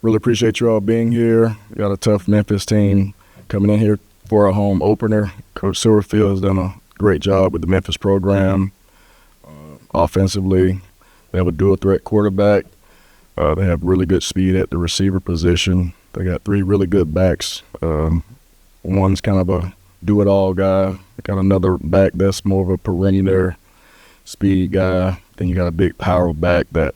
Really appreciate you all being here. We got a tough Memphis team coming in here for our home opener. Coach Silverfield has done a great job with the Memphis program. Offensively, they have a dual threat quarterback. They have really good speed at the receiver position. They got 3 really good backs. One's kind of a do-it-all guy. They got another back that's more of a perimeter speed guy. Then you got a big power back that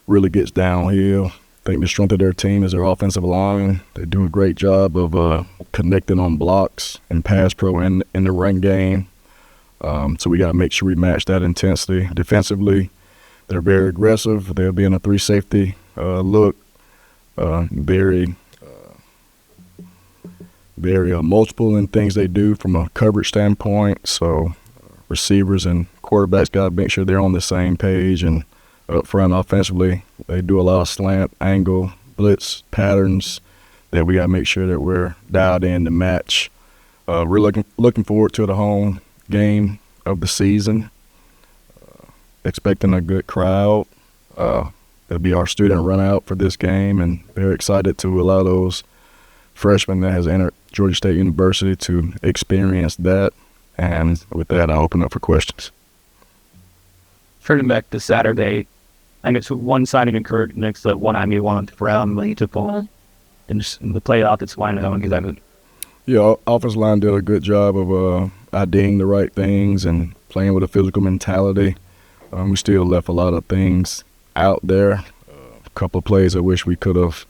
really gets downhill. I think the strength of their team is their offensive line. They do a great job of connecting on blocks and pass pro in the run game. So we got to make sure we match that intensity. Defensively, they're very aggressive. They'll be in a 3 safety look. Very multiple in things they do from a coverage standpoint. So receivers and quarterbacks got to make sure they're on the same page. And up front offensively, they do a lot of slant, angle, blitz patterns that we got to make sure that we're dialed in to match. We're looking forward to the home game of the season. Expecting a good crowd. It'll be our student run out for this game, and very excited to allow those freshmen that has entered Georgia State University to experience that. And with that, I'll open up for questions. Turning back to Saturday, I guess one-sided encouragement next to one I one Brown late to fall in the playoff. It's line out because Yeah, offensive line did a good job of IDing the right things and playing with a physical mentality. We still left a lot of things out there. A couple of plays I wish we could have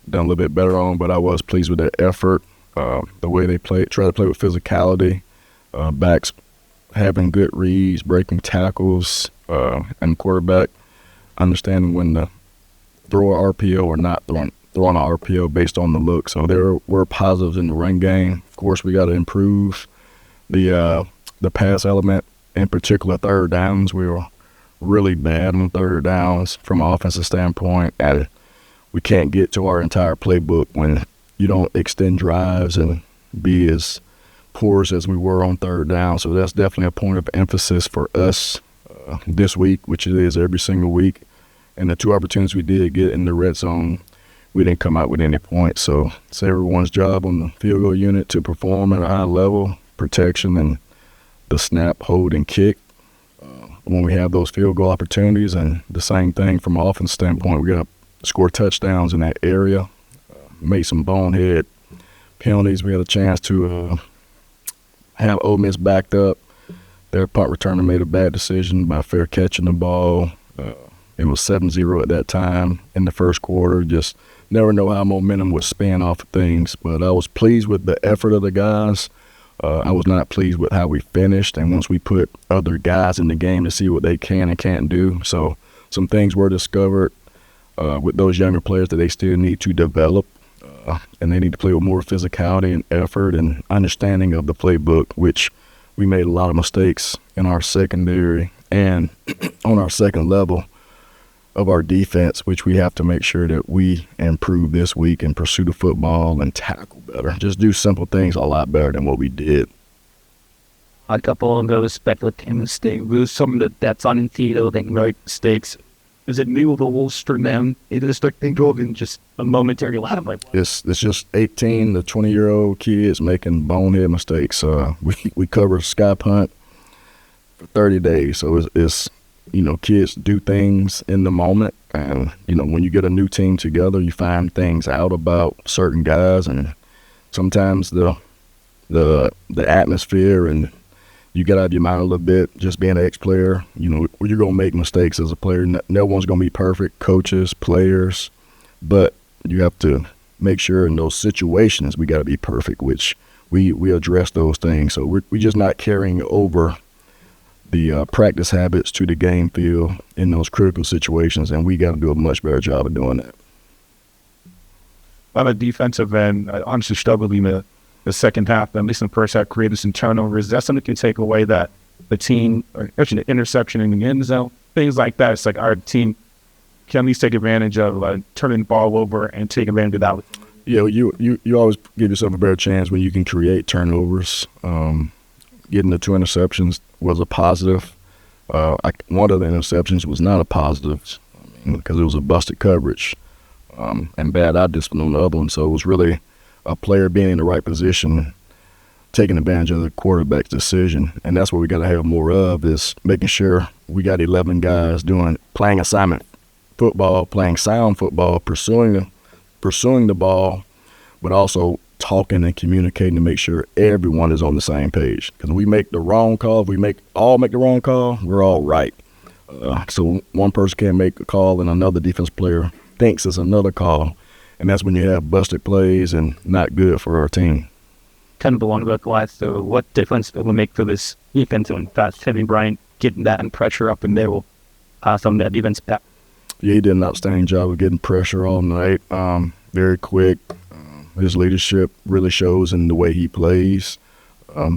done a little bit better on, but I was pleased with their effort, the way they try to play with physicality, backs having good reads, breaking tackles, and quarterback understanding when to throw an RPO or not throwing an RPO based on the look. So there were positives in the run game. Of course, we got to improve the pass element, in particular third downs. We were really bad on third downs from an offensive standpoint. And we can't get to our entire playbook when you don't extend drives and be as porous as we were on third down. So that's definitely a point of emphasis for us this week, which it is every single week. And the 2 opportunities we did get in the red zone, we didn't come out with any points. So it's everyone's job on the field goal unit to perform at a high level, protection and the snap, hold, and kick. When we have those field goal opportunities, and the same thing from an offense standpoint, we got to score touchdowns in that area, make some bonehead penalties. We had a chance to have Ole Miss backed up. Their punt returner made a bad decision by fair catching the ball. It was 7-0 at that time in the first quarter. Just never know how momentum would spin off of things. But I was pleased with the effort of the guys. I was not pleased with how we finished. And once we put other guys in the game to see what they can and can't do. So some things were discovered with those younger players that they still need to develop. And they need to play with more physicality and effort and understanding of the playbook, which we made a lot of mistakes in our secondary and on our second level of our defense, which we have to make sure that we improve this week and pursue the football and tackle better. Just do simple things a lot better than what we did. A couple of those speculative mistakes, lose some of that's on Tito, they right mistakes. Is it new the Wolves for them? It is like they drove in just a momentary laugh. It's just 18 to 20-year-old kids making bonehead mistakes. We covered sky punt for 30 days, so it's kids do things in the moment, and when you get a new team together, you find things out about certain guys, and sometimes the atmosphere and you get out of your mind a little bit, just being an ex-player. You're going to make mistakes as a player. No one's going to be perfect, coaches, players. But you have to make sure in those situations we got to be perfect, which we address those things. So we're just not carrying over the practice habits to the game field in those critical situations, and we got to do a much better job of doing that. On the defensive end, I honestly struggled in the second half, at least in the first half, created some turnovers. That's something you can take away, that the team, or actually the interception in the end zone, things like that. It's like our team can at least take advantage of turning the ball over and take advantage of that. Yeah, you always give yourself a better chance when you can create turnovers. Getting the 2 interceptions was a positive. One of the interceptions was not a positive because it was a busted coverage. and bad eye discipline on the other one. So it was really a player being in the right position, taking advantage of the quarterback's decision. And that's what we got to have more of, is making sure we got 11 guys playing assignment football, playing sound football, pursuing the ball, but also talking and communicating to make sure everyone is on the same page. Because when we make the wrong call, if we all make the wrong call, we're all right. So one person can't make a call and another defense player thinks it's another call. And that's when you have busted plays and not good for our team. Kind of along those lines, so what difference it will make for this defense when fast heavy Bryant getting that and pressure up, and they will some of that defense back? Yeah, he did an outstanding job of getting pressure all night. Very quick. His leadership really shows in the way he plays.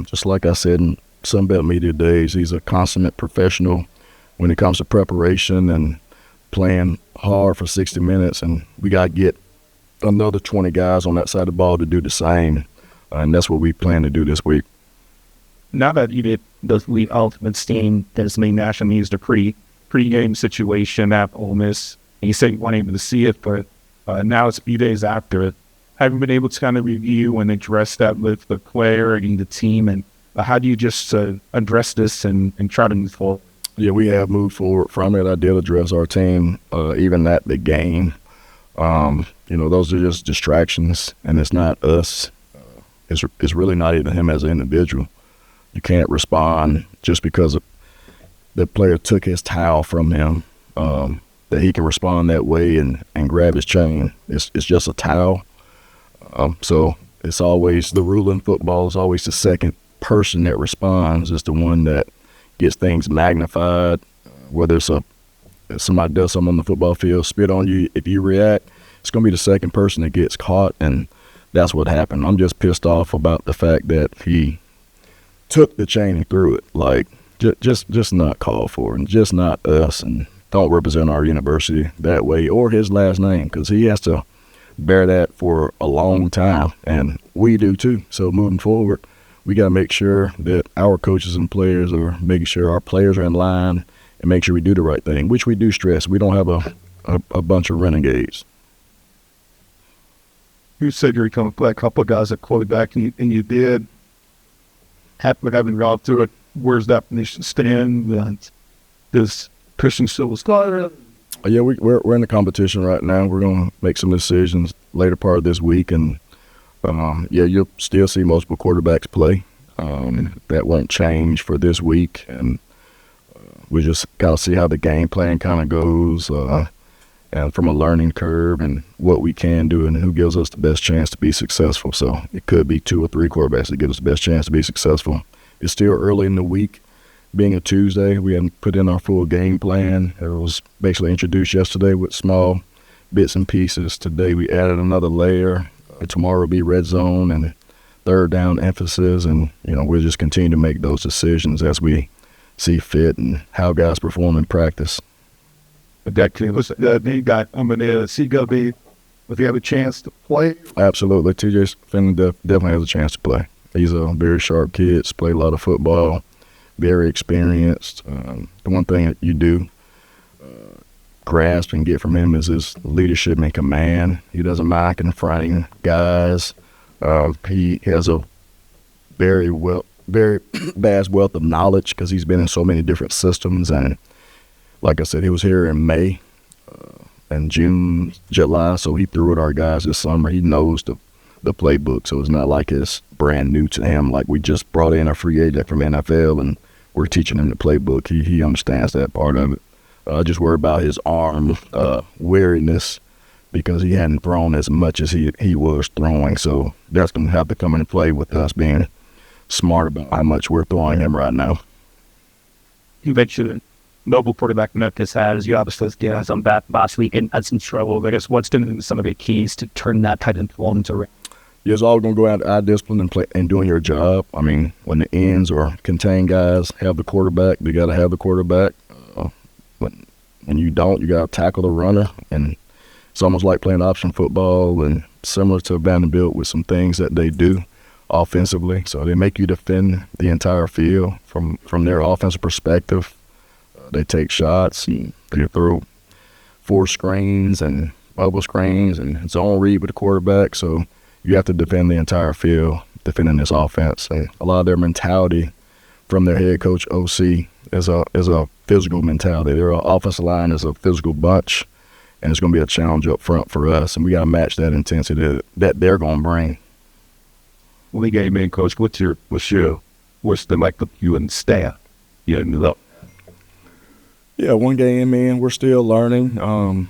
Just like I said in Sunbelt Media days, he's a consummate professional when it comes to preparation and playing hard for 60 minutes. And we got to get another 20 guys on that side of the ball to do the same. And that's what we plan to do this week. Now that you did the Elite Ultimate team, there's made national news, the pre-game situation at Ole Miss. And you said you weren't able to see it, but now it's a few days after it. Have you been able to kind of review and address that with the player and the team? And how do you just address this and try to move forward? Yeah, we have moved forward from it. I did address our team, even at the game. Those are just distractions, and it's not us. It's really not even him as an individual. You can't respond just because the player took his towel from him, that he can respond that way and grab his chain. It's just a towel. So it's always, the rule in football is always the second person that responds is the one that gets things magnified. Whether it's somebody does something on the football field, spit on you, if you react, it's going to be the second person that gets caught, and that's what happened. I'm just pissed off about the fact that he took the chain and threw it. Like, just not called for, and just not us, and don't represent our university that way or his last name, because he has to bear that for a long time, and we do too. So moving forward, we got to make sure that our coaches and players are making sure our players are in line and make sure we do the right thing, which we do stress. We don't have a bunch of renegades. You said you're going to play a couple of guys at quarterback, and you did. Having gone through it, where's that position stand? Does Christian still start? Yeah, we're in the competition right now. We're going to make some decisions later part of this week, and you'll still see multiple quarterbacks play. That won't change for this week, and we just got to see how the game plan kind of goes, and from a learning curve and what we can do and who gives us the best chance to be successful. So it could be 2 or 3 quarterbacks that give us the best chance to be successful. It's still early in the week. Being a Tuesday, we haven't put in our full game plan. It was basically introduced yesterday with small bits and pieces. Today we added another layer. Tomorrow will be red zone and third down emphasis, and we'll just continue to make those decisions as we see fit and how guys perform in practice. Exactly. You got CW. If you have a chance to play, absolutely. TJ Finley definitely has a chance to play. He's a very sharp kid. He's played a lot of football. Very experienced. The one thing that you do grasp and get from him is his leadership and command. He doesn't mind confronting guys. He has a very vast wealth of knowledge because he's been in so many different systems. And like I said, he was here in May and June, July, so he threw at our guys this summer. He knows the playbook, so it's not like it's brand new to him. Like we just brought in a free agent from NFL and we're teaching him the playbook. He understands that part of it. I just worry about his arm weariness because he hadn't thrown as much as he was throwing. So that's going to have to come into play with us being smart about how much we're throwing him right now. You mentioned mobile quarterback Memphis has. You obviously had some bad last week and had some trouble. I guess what's been some of the keys to turn that type of performance around? Yeah, it's all going to go out to eye discipline and play and doing your job. I mean, when the ends or contain guys have the quarterback, they got to have the quarterback. When you don't, you got to tackle the runner. And it's almost like playing option football and similar to Vanderbilt with some things that they do offensively. So they make you defend the entire field from their offensive perspective. They take shots and they throw 4 screens and bubble screens and zone read with the quarterback. So you have to defend the entire field, defending this offense. And a lot of their mentality from their head coach, OC, is a physical mentality. Their offensive line is a physical bunch, and it's going to be a challenge up front for us. And we got to match that intensity that they're going to bring. Well, game in, Coach, what's the like of you and staff? Yeah, one game in, we're still learning,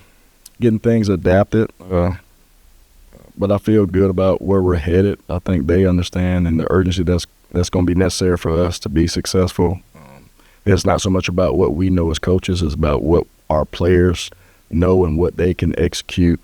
getting things adapted. But I feel good about where we're headed. I think they understand and the urgency that's going to be necessary for us to be successful. It's not so much about what we know as coaches, it's about what our players know and what they can execute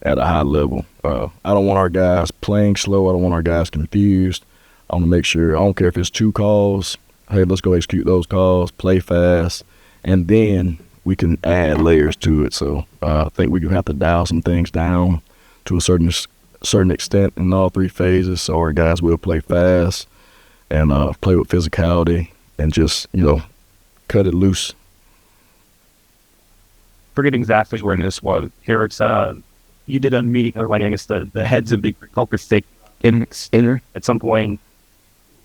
at a high level. I don't want our guys playing slow. I don't want our guys confused. I want to make sure, I don't care if it's 2 calls, hey, let's go execute those calls, play fast, and then we can add layers to it. So I think we have to dial some things down to a certain extent in all 3 phases, so our guys will play fast and play with physicality and just, cut it loose. Forgetting exactly where this was. Here it's you did a meeting, or like I guess the heads of the culture stake in at some point.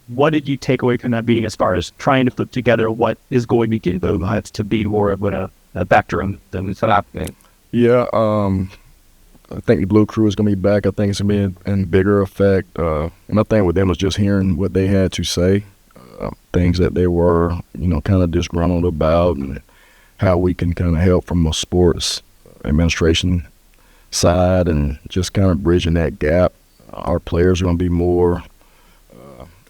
What did you take away from that meeting as far as trying to put together what is going to get the Lions to be more of a factor in the happening? Yeah, I think the Blue Crew is going to be back. I think it's going to be in bigger effect. And my thing with them was just hearing what they had to say, things that they were, kind of disgruntled about, and how we can kind of help from a sports administration side and just kind of bridging that gap. Our players are going to be more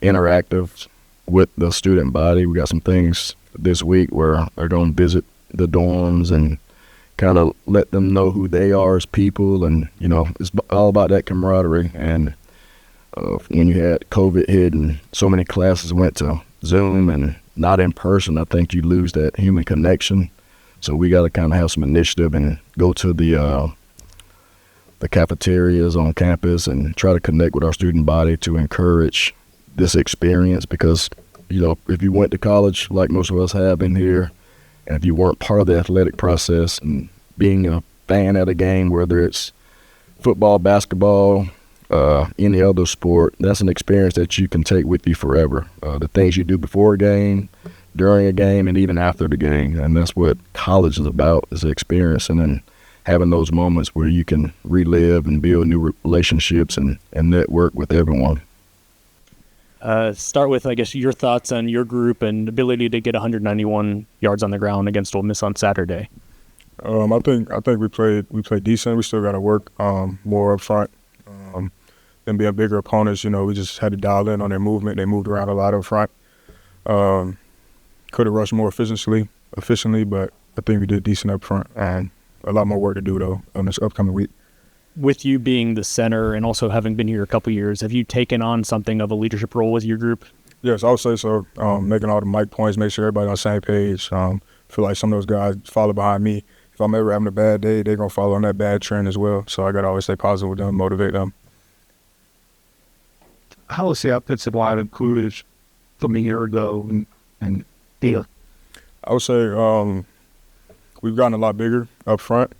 interactive with the student body. We got some things this week where they're going to visit the dorms and kind of let them know who they are as people, and it's all about that camaraderie. And when you had COVID hit and so many classes went to Zoom and not in person, I think you lose that human connection. So we got to kind of have some initiative and go to the cafeterias on campus and try to connect with our student body to encourage this experience, because if you went to college like most of us have in here, and if you weren't part of the athletic process and being a fan at a game, whether it's football, basketball, any other sport, that's an experience that you can take with you forever. The things you do before a game, during a game, and even after the game. And that's what college is about, is experience, and then having those moments where you can relive and build new relationships and network with everyone. Start with, I guess, your thoughts on your group and ability to get 191 yards on the ground against Ole Miss on Saturday. I think we played decent. We still got to work more up front. Them being bigger opponents, we just had to dial in on their movement. They moved around a lot up front. Could have rushed more efficiently, but I think we did decent up front. And a lot more work to do though on this upcoming week. With you being the center and also having been here a couple years, have you taken on something of a leadership role with your group? Yes, I would say so. Making all the mic points, make sure everybody's on the same page. Feel like some of those guys follow behind me. If I'm ever having a bad day, they're going to follow on that bad trend as well. So I got to always stay positive with them, motivate them. How is the offensive line included from a year ago and Dell? I would say we've gotten a lot bigger up front.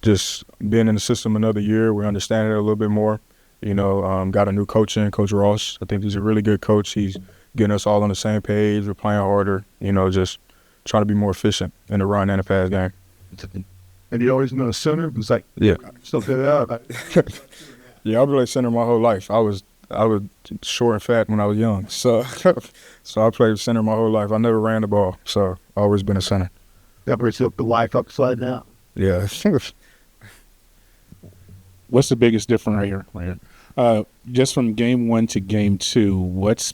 Just being in the system another year, we're understanding it a little bit more. Got a new coach in, Coach Ross. I think he's a really good coach. He's getting us all on the same page. We're playing harder, just trying to be more efficient in the run and the pass game. And you always been a center? It was like, yeah. Still did out. Yeah, I've been center my whole life. I was short and fat when I was young. So I played center my whole life. I never ran the ball, so I've always been a center. That brings up the life upside down. Yeah. What's the biggest difference right here? Just from game 1 to game 2, what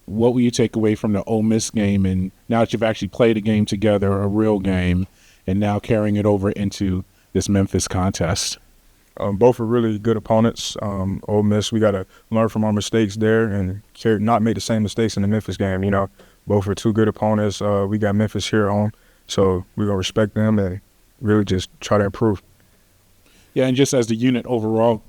will you take away from the Ole Miss game, and now that you've actually played a game together, a real game, and now carrying it over into this Memphis contest? Both are really good opponents. Ole Miss, we got to learn from our mistakes there and not make the same mistakes in the Memphis game. Both are 2 good opponents. We got Memphis here at home, so we're going to respect them and really just try to improve. Yeah, and just as a unit overall,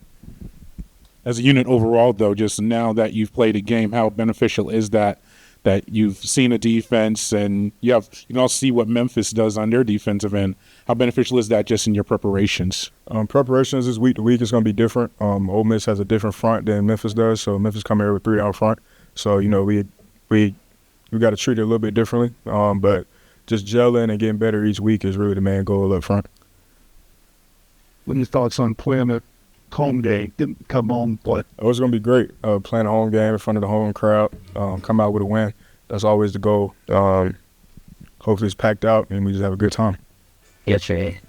though, just now that you've played a game, how beneficial is that that you've seen a defense and you can also see what Memphis does on their defensive end. How beneficial is that just in your preparations? Preparations is week to week is going to be different. Ole Miss has a different front than Memphis does, so Memphis come here with 3 out front. So we got to treat it a little bit differently. But just gelling and getting better each week is really the main goal up front. What are your thoughts on playing a home game? Didn't come on, but Oh, it's going to be great. Playing a home game in front of the home crowd, come out with a win. That's always the goal. Hopefully it's packed out and we just have a good time. Yes, Ray.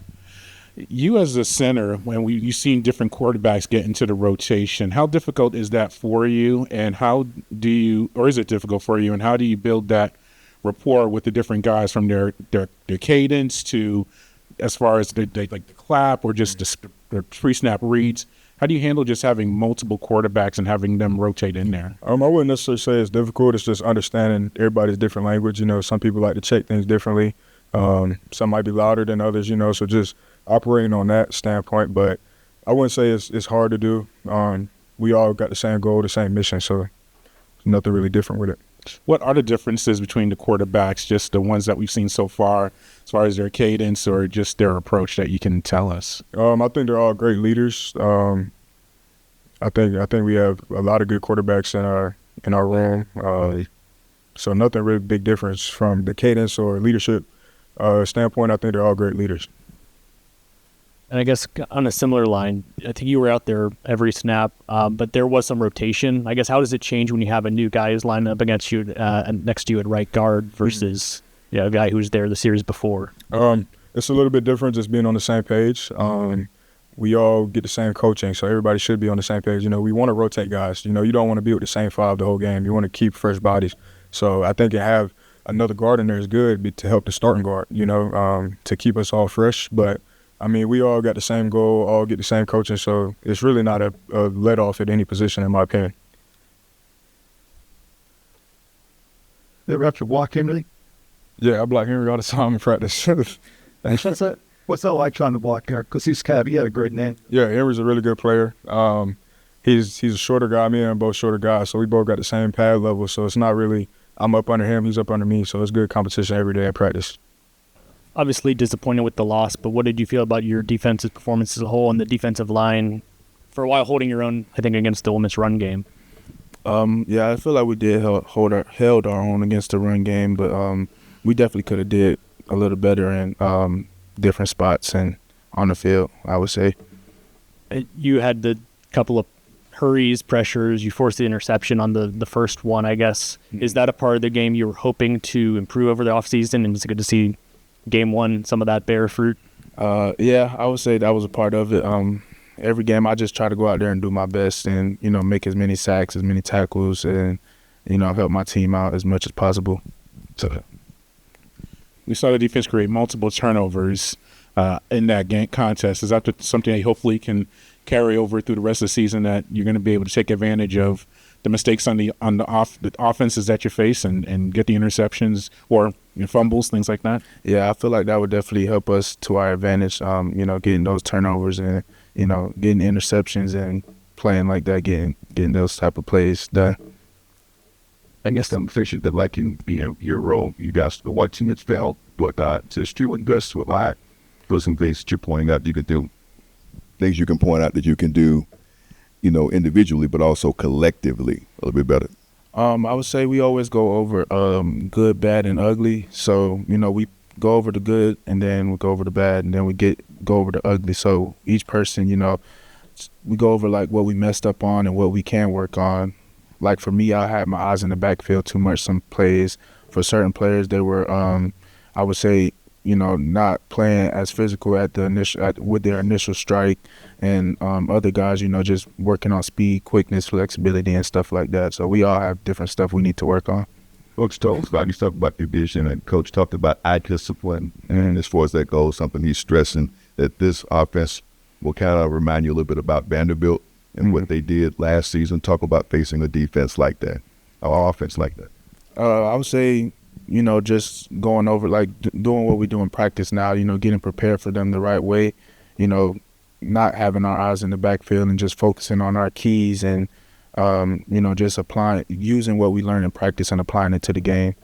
You as a center, when you've seen different quarterbacks get into the rotation, how difficult is that for you? And is it difficult for you? And how do you build that rapport with the different guys from their cadence to as far as the clap or just the pre-snap reads? How do you handle just having multiple quarterbacks and having them rotate in there? I wouldn't necessarily say it's difficult. It's just understanding everybody's different language. Some people like to check things differently. Some might be louder than others, so just operating on that standpoint. But I wouldn't say it's hard to do. We all got the same goal, the same mission, so nothing really different with it. What are the differences between the quarterbacks, just the ones that we've seen so far, as far as their cadence or just their approach that you can tell us? I think they're all great leaders. I think we have a lot of good quarterbacks in our room. So nothing really big difference from the cadence or leadership standpoint. I think they're all great leaders. And I guess on a similar line, I think you were out there every snap, but there was some rotation. I guess how does it change when you have a new guy who's lined up against you and next to you at right guard versus a guy who's there the series before? It's a little bit different just being on the same page. We all get the same coaching, so everybody should be on the same page. We want to rotate guys. You don't want to be with the same 5 the whole game. You want to keep fresh bodies. So I think to have another guard in there is good to help the starting guard, to keep us all fresh. But we all got the same goal, all get the same coaching, so it's really not a let-off at any position, in my opinion. ever have to block Henry? Yeah, I block Henry all the time in practice. What's that like trying to block Henry? Because he had a great name. Yeah, Henry's a really good player. He's a shorter guy. Me and him both shorter guys, so we both got the same pad level, so it's not really I'm up under him, he's up under me, so it's good competition every day at practice. Obviously disappointed with the loss, but what did you feel about your defensive performance as a whole and the defensive line for a while holding your own, I think, against the Ole Miss run game? Yeah, I feel like we did held our own against the run game, but we definitely could have did a little better in different spots and on the field, I would say. You had the couple of hurries, pressures. You forced the interception on the first one, I guess. Is that a part of the game you were hoping to improve over the offseason, and it's good to see game one, some of that bear fruit? Yeah, I would say that was a part of it. Every game I just try to go out there and do my best and, make as many sacks, as many tackles, and, help my team out as much as possible. So we saw the defense create multiple turnovers in that game contest. Is that something that hopefully can carry over through the rest of the season, that you're going to be able to take advantage of the mistakes on the offenses that you face and get the interceptions or fumbles, things like that? Yeah, I feel like that would definitely help us to our advantage, getting those turnovers and, getting interceptions and playing like that, getting those type of plays done. I guess I'm fishing that, like in your role, you guys, the one team that's failed, but it's true and best with that. Those some things that you're pointing out you could do. Things you can point out that you can do, individually, but also collectively a little bit better. I would say we always go over good, bad, and ugly. So, we go over the good, and then we go over the bad, and then we go over the ugly. So each person, we go over like what we messed up on and what we can work on. Like for me, I had my eyes in the backfield too much some plays. For certain players, they were, I would say, not playing as physical with their initial strike, and other guys, just working on speed, quickness, flexibility, and stuff like that. So we all have different stuff we need to work on. Coach talked about your vision, and Coach talked about eye discipline. And as far as that goes, something he's stressing that this offense will kind of remind you a little bit about Vanderbilt and what they did last season. Talk about facing a defense like that, or offense like that. I would say, just going over, like doing what we do in practice now, getting prepared for them the right way, not having our eyes in the backfield and just focusing on our keys and just using what we learn in practice and applying it to the game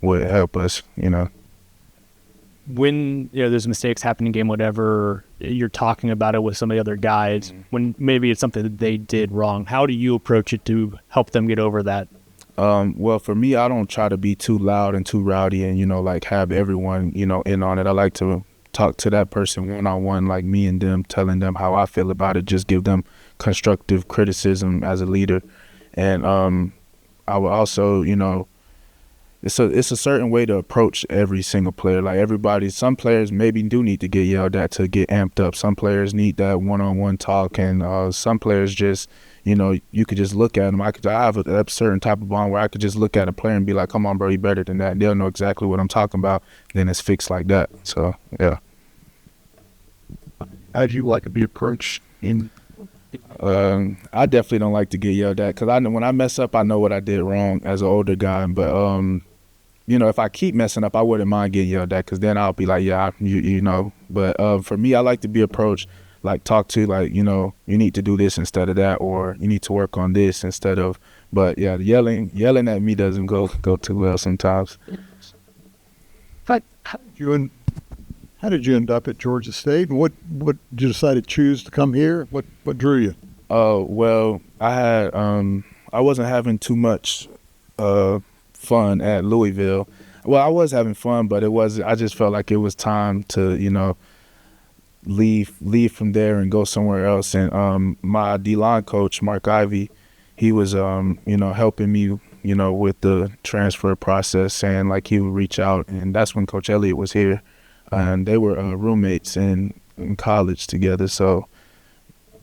would help us, When there's mistakes happening in game, whatever, you're talking about it with some of the other guys, when maybe it's something that they did wrong, how do you approach it to help them get over that? Well, for me, I don't try to be too loud and too rowdy and, like have everyone, in on it. I like to talk to that person one-on-one, like me and them, telling them how I feel about it, just give them constructive criticism as a leader. And I will also, it's a certain way to approach every single player. Like some players maybe do need to get yelled at to get amped up. Some players need that one-on-one talk, and some players just, you could just look at them. I have a certain type of bond where I could just look at a player and be like, come on, bro, you better than that. They'll know exactly what I'm talking about. Then it's fixed like that. So, yeah. How'd you like to be approached in? I definitely don't like to get yelled at because when I mess up, I know what I did wrong as an older guy. But, if I keep messing up, I wouldn't mind getting yelled at because then I'll be like, yeah, But for me, I like to be approached, like talk to, like, you need to do this instead of that, or you need to work on this instead of. But yeah, yelling at me doesn't go too well sometimes. But how did you end up at Georgia State, and what did you decide to choose to come here? What drew you? Well, I wasn't having too much fun at Louisville. Well, I was having fun, but I just felt like it was time to, leave from there and go somewhere else. And my D-line coach, Mark Ivey, he was, helping me, with the transfer process, saying like he would reach out. And that's when Coach Elliott was here. And they were roommates in college together. So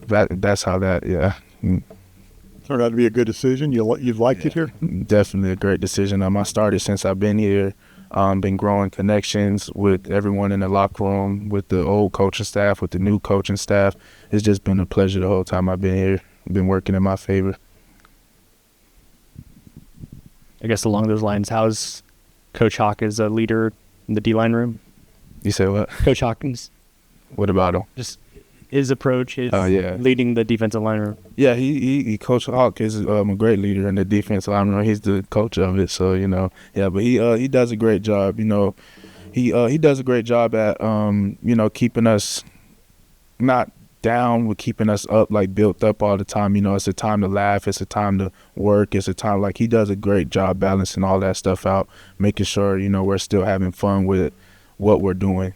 that's how that, yeah. Turned out to be a good decision. You've liked it here? Definitely a great decision. I started since I've been here. Been growing connections with everyone in the locker room, with the old coaching staff, with the new coaching staff. It's just been a pleasure the whole time I've been here. Been working in my favor. I guess along those lines, how's Coach Hawk as a leader in the D-line room? You say what? Coach Hawkins. What about him? Just his approach, yeah. leading the defensive line room. Yeah, he Coach Hawk is a great leader in the defensive line room. He's the coach of it, so yeah. But he does a great job. He does a great job at keeping us not down, with keeping us up, like built up all the time. It's a time to laugh. It's a time to work. It's a time, like, he does a great job balancing all that stuff out, making sure we're still having fun with what we're doing.